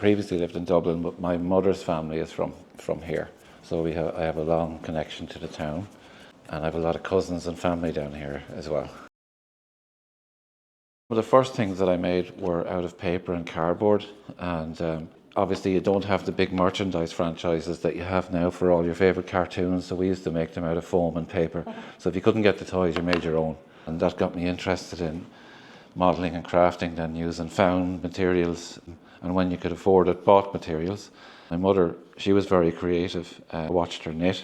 previously lived in Dublin, but my mother's family is from here. So I have a long connection to the town, and I have a lot of cousins and family down here as well. Well, the first things that I made were out of paper and cardboard, and obviously you don't have the big merchandise franchises that you have now for all your favourite cartoons, so we used to make them out of foam and paper. So if you couldn't get the toys, you made your own. And that got me interested in modelling and crafting, then using found materials, and when you could afford it, bought materials. My mother, she was very creative. I watched her knit.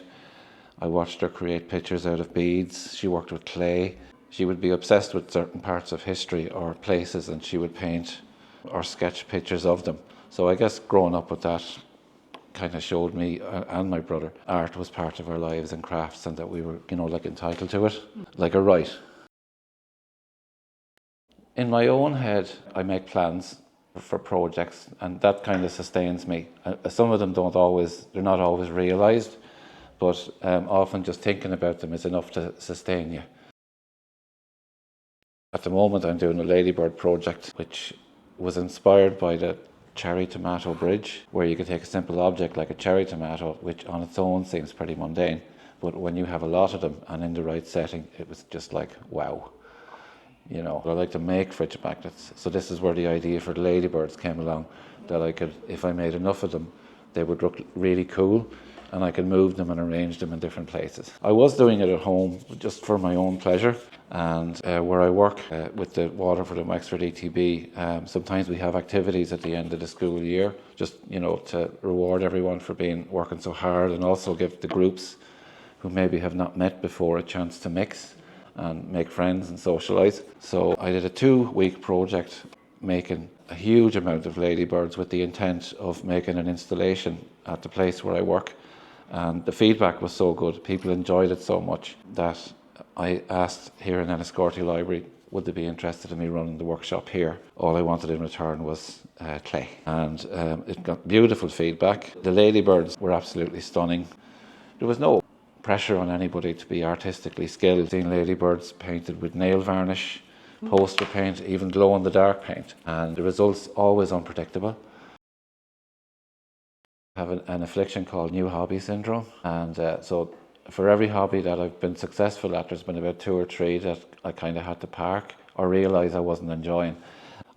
I watched her create pictures out of beads. She worked with clay. She would be obsessed with certain parts of history or places, and she would paint or sketch pictures of them. So I guess growing up with that kind of showed me and my brother art was part of our lives and crafts, and that we were, like entitled to it, like a right. In my own head, I make plans for projects, and that kind of sustains me. Some of them they're not always realised, but often just thinking about them is enough to sustain you. At the moment, I'm doing a Ladybird project, which was inspired by the cherry tomato bridge, where you could take a simple object like a cherry tomato, which on its own seems pretty mundane, but when you have a lot of them and in the right setting, it was just like, wow. I like to make fridge magnets, so this is where the idea for the Ladybirds came along, that I could, if I made enough of them, they would look really cool, and I could move them and arrange them in different places. I was doing it at home just for my own pleasure, and where I work with the Waterford and Wexford ETB, sometimes we have activities at the end of the school year, just to reward everyone for working so hard, and also give the groups who maybe have not met before a chance to mix and make friends and socialise. So I did a 2-week project making a huge amount of ladybirds with the intent of making an installation at the place where I work. And the feedback was so good, people enjoyed it so much, that I asked here in Enniscorthy Library, would they be interested in me running the workshop here? All I wanted in return was clay. And it got beautiful feedback. The ladybirds were absolutely stunning. There was no pressure on anybody to be artistically skilled. Seeing ladybirds painted with nail varnish, poster paint, even glow-in-the-dark paint, and the results always unpredictable. I have an affliction called new hobby syndrome, and so for every hobby that I've been successful at, there's been about 2 or 3 that I kind of had to park or realise I wasn't enjoying.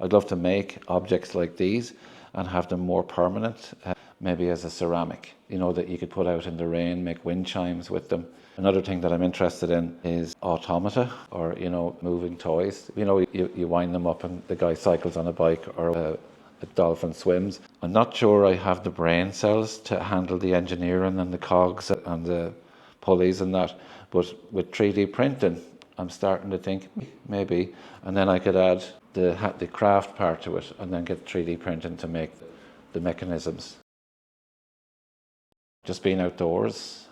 I'd love to make objects like these and have them more permanent, maybe as a ceramic, that you could put out in the rain, make wind chimes with them. Another thing that I'm interested in is automata, or moving toys. You wind them up and the guy cycles on a bike, or a dolphin swims. I'm not sure I have the brain cells to handle the engineering and the cogs and the pulleys and that, but with 3D printing, I'm starting to think maybe, and then I could add the craft part to it, and then get 3D printing to make the mechanisms. Just being outdoors,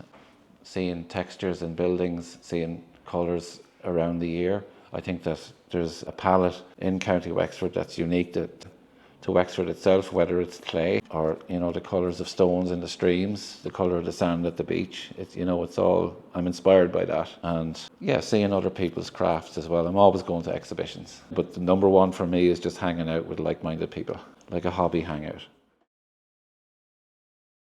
seeing textures in buildings, seeing colours around the year. I think that there's a palette in County Wexford that's unique to Wexford itself, whether it's clay or the colours of stones in the streams, the colour of the sand at the beach. It's all, I'm inspired by that, and seeing other people's crafts as well. I'm always going to exhibitions, but the number one for me is just hanging out with like-minded people, like a hobby hangout.